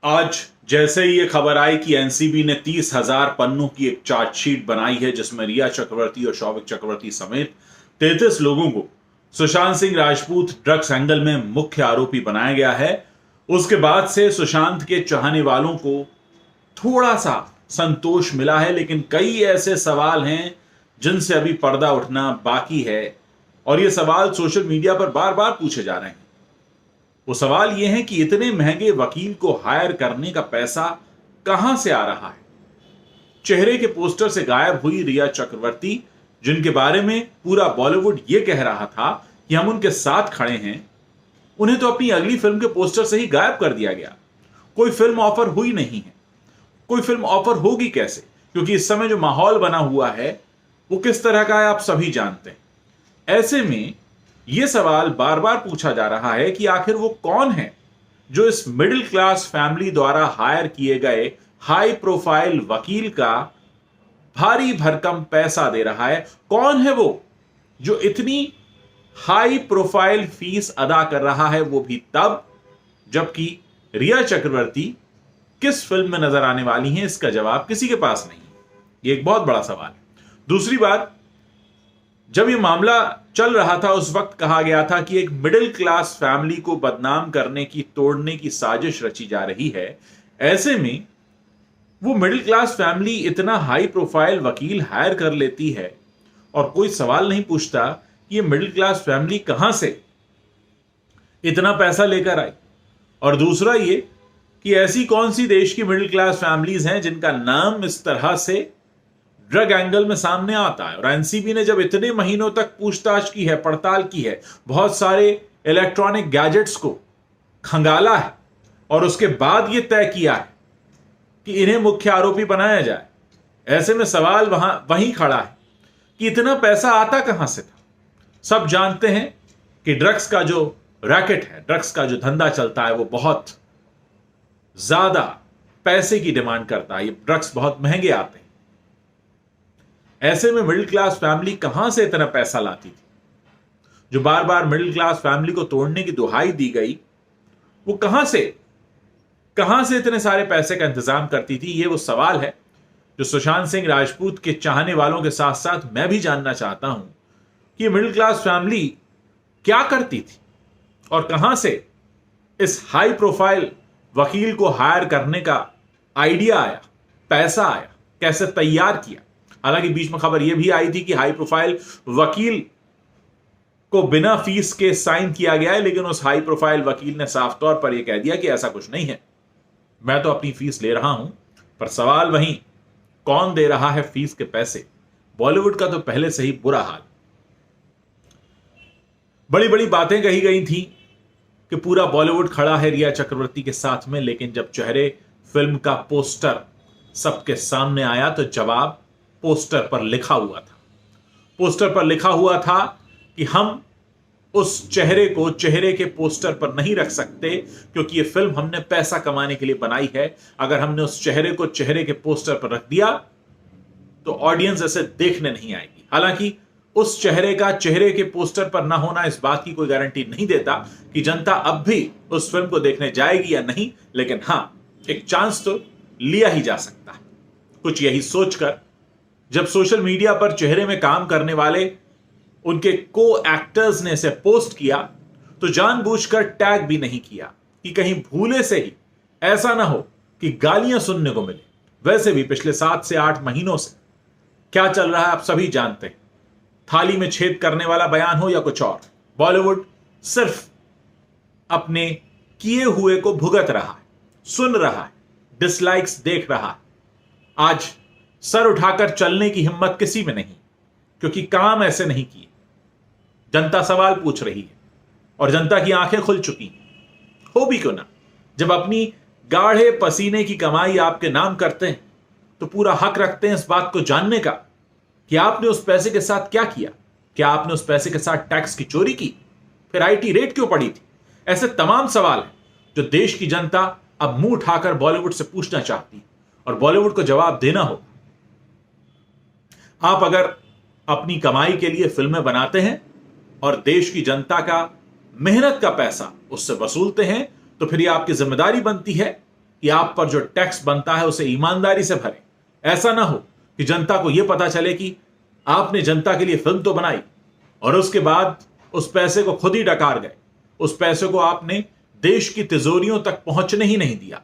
आज जैसे ही ये खबर आई कि एनसीबी ने 30,000 पन्नों की एक चार्जशीट बनाई है जिसमें रिया चक्रवर्ती और शौविक चक्रवर्ती समेत 33 लोगों को सुशांत सिंह राजपूत ड्रग्स एंगल में मुख्य आरोपी बनाया गया है, उसके बाद से सुशांत के चाहने वालों को थोड़ा सा संतोष मिला है, लेकिन कई ऐसे सवाल हैं जिनसे अभी पर्दा उठना बाकी है और ये सवाल सोशल मीडिया पर बार बार पूछे जा रहे हैं। वो सवाल ये है कि इतने महंगे वकील को हायर करने का पैसा कहां से आ रहा है। चेहरे के पोस्टर से गायब हुई रिया चक्रवर्ती, जिनके बारे में पूरा बॉलीवुड ये कह रहा था कि हम उनके साथ खड़े हैं, उन्हें तो अपनी अगली फिल्म के पोस्टर से ही गायब कर दिया गया। कोई फिल्म ऑफर हुई नहीं है। कोई फिल्म ऑफर होगी कैसे, क्योंकि इस समय जो माहौल बना हुआ है वो किस तरह का है आप सभी जानते हैं। ऐसे में यह सवाल बार बार पूछा जा रहा है कि आखिर वो कौन है जो इस मिडिल क्लास फैमिली द्वारा हायर किए गए हाई प्रोफाइल वकील का भारी भरकम पैसा दे रहा है। कौन है वो जो इतनी हाई प्रोफाइल फीस अदा कर रहा है, वो भी तब जबकि रिया चक्रवर्ती किस फिल्म में नजर आने वाली हैं, इसका जवाब किसी के पास नहीं है। यह एक बहुत बड़ा सवाल है। दूसरी बात, जब यह मामला चल रहा था उस वक्त कहा गया था कि एक मिडिल क्लास फैमिली को बदनाम करने की, तोड़ने की साजिश रची जा रही है। ऐसे में वो मिडिल क्लास फैमिली इतना हाई प्रोफाइल वकील हायर कर लेती है और कोई सवाल नहीं पूछता कि ये मिडिल क्लास फैमिली कहां से इतना पैसा लेकर आई। और दूसरा ये कि ऐसी कौन सी देश की मिडिल क्लास फैमिलीज हैं जिनका नाम इस तरह से ड्रग एंगल में सामने आता है। और एनसीबी ने जब इतने महीनों तक पूछताछ की है, पड़ताल की है, बहुत सारे इलेक्ट्रॉनिक गैजेट्स को खंगाला है और उसके बाद यह तय किया है कि इन्हें मुख्य आरोपी बनाया जाए, ऐसे में सवाल वहीं खड़ा है कि इतना पैसा आता कहां से था। सब जानते हैं कि ड्रग्स का जो रैकेट है, ड्रग्स का जो धंधा चलता है, वो बहुत ज्यादा पैसे की डिमांड करता है। ये ड्रग्स बहुत महंगे आते हैं। ऐसे में मिडिल क्लास फैमिली कहां से इतना पैसा लाती थी? जो बार बार मिडिल क्लास फैमिली को तोड़ने की दुहाई दी गई, वो कहां से इतने सारे पैसे का इंतजाम करती थी? ये वो सवाल है जो सुशांत सिंह राजपूत के चाहने वालों के साथ साथ मैं भी जानना चाहता हूं कि मिडिल क्लास फैमिली क्या करती थी और कहां से इस हाई प्रोफाइल वकील को हायर करने का आइडिया आया, पैसा आया, कैसे तैयार किया। हालांकि बीच में खबर यह भी आई थी कि हाई प्रोफाइल वकील को बिना फीस के साइन किया गया है, लेकिन उस हाई प्रोफाइल वकील ने साफ तौर पर यह कह दिया कि ऐसा कुछ नहीं है, मैं तो अपनी फीस ले रहा हूं। पर सवाल वहीं, कौन दे रहा है फीस के पैसे? बॉलीवुड का तो पहले से ही बुरा हाल। बड़ी बड़ी बातें कही गई थी कि पूरा बॉलीवुड खड़ा है रिया चक्रवर्ती के साथ में, लेकिन जब चेहरे फिल्म का पोस्टर सबके सामने आया तो जवाब पोस्टर पर लिखा हुआ था। पोस्टर पर लिखा हुआ था कि हम उस चेहरे को चेहरे के पोस्टर पर नहीं रख सकते क्योंकि यह फिल्म हमने पैसा कमाने के लिए बनाई है। अगर हमने उस चेहरे को चेहरे के पोस्टर पर रख दिया तो ऑडियंस ऐसे देखने नहीं आएगी। हालांकि उस चेहरे का चेहरे के पोस्टर पर ना होना इस बात की कोई गारंटी नहीं देता कि जनता अब भी उस फिल्म को देखने जाएगी या नहीं, लेकिन हां, एक चांस तो लिया ही जा सकता है। कुछ यही सोचकर जब सोशल मीडिया पर चेहरे में काम करने वाले उनके को एक्टर्स ने इसे पोस्ट किया तो जानबूझकर टैग भी नहीं किया कि कहीं भूले से ही ऐसा ना हो कि गालियां सुनने को मिले। वैसे भी पिछले 7 से 8 महीनों से क्या चल रहा है आप सभी जानते हैं। थाली में छेद करने वाला बयान हो या कुछ और, बॉलीवुड सिर्फ अपने किए हुए को भुगत रहा है, सुन रहा है, डिसलाइक्स देख रहा है। आज सर उठाकर चलने की हिम्मत किसी में नहीं, क्योंकि काम ऐसे नहीं किए। जनता सवाल पूछ रही है और जनता की आंखें खुल चुकी हैं। हो भी क्यों ना, जब अपनी गाढ़े पसीने की कमाई आपके नाम करते हैं तो पूरा हक रखते हैं इस बात को जानने का कि आपने उस पैसे के साथ क्या किया। क्या आपने उस पैसे के साथ टैक्स की चोरी की? फिर आईटी रेट क्यों पड़ी थी? ऐसे तमाम सवाल हैं जो देश की जनता अब मुंह उठाकर बॉलीवुड से पूछना चाहती है और बॉलीवुड को जवाब देना होगा। आप अगर अपनी कमाई के लिए फिल्में बनाते हैं और देश की जनता का मेहनत का पैसा उससे वसूलते हैं तो फिर यह आपकी जिम्मेदारी बनती है कि आप पर जो टैक्स बनता है उसे ईमानदारी से भरें। ऐसा ना हो कि जनता को यह पता चले कि आपने जनता के लिए फिल्म तो बनाई और उसके बाद उस पैसे को खुद ही डकार गए, उस पैसे को आपने देश की तिजोरियों तक पहुंचने ही नहीं दिया,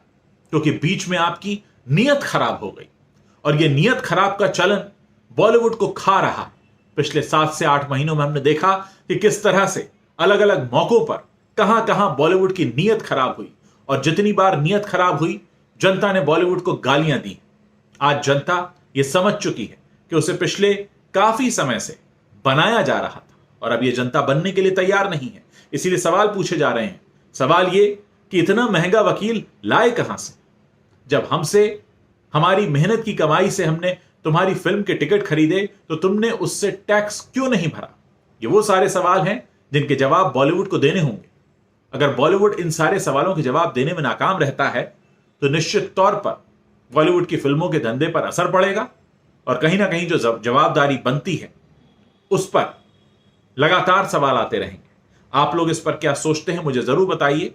क्योंकि बीच में आपकी नीयत खराब हो गई। और यह नीयत खराब का चलन बॉलीवुड को खा रहा। पिछले 7 से 8 महीनों में हमने देखा कि किस तरह से अलग अलग मौकों पर कहां कहां बॉलीवुड की नीयत खराब हुई, और जितनी बार नीयत खराब हुई जनता ने बॉलीवुड को गालियां दी। आज जनता यह समझ चुकी है कि उसे पिछले काफी समय से बनाया जा रहा था और अब यह जनता बनने के लिए तैयार नहीं है। इसीलिए सवाल पूछे जा रहे हैं। सवाल यह कि इतना महंगा वकील लाए कहां से, जब हमसे हमारी मेहनत की कमाई से हमने तुम्हारी फिल्म के टिकट खरीदे तो तुमने उससे टैक्स क्यों नहीं भरा। ये वो सारे सवाल हैं जिनके जवाब बॉलीवुड को देने होंगे। अगर बॉलीवुड इन सारे सवालों के जवाब देने में नाकाम रहता है तो निश्चित तौर पर बॉलीवुड की फिल्मों के धंधे पर असर पड़ेगा और कहीं ना कहीं जो जवाबदारी बनती है उस पर लगातार सवाल आते रहेंगे। आप लोग इस पर क्या सोचते हैं मुझे जरूर बताइए,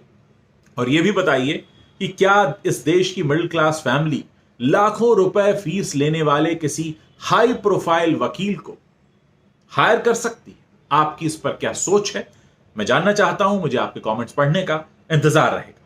और यह भी बताइए कि क्या इस देश की मिडिल क्लास फैमिली लाखों रुपए फीस लेने वाले किसी हाई प्रोफाइल वकील को हायर कर सकती है? आपकी इस पर क्या सोच है, मैं जानना चाहता हूं। मुझे आपके कमेंट्स पढ़ने का इंतजार रहेगा।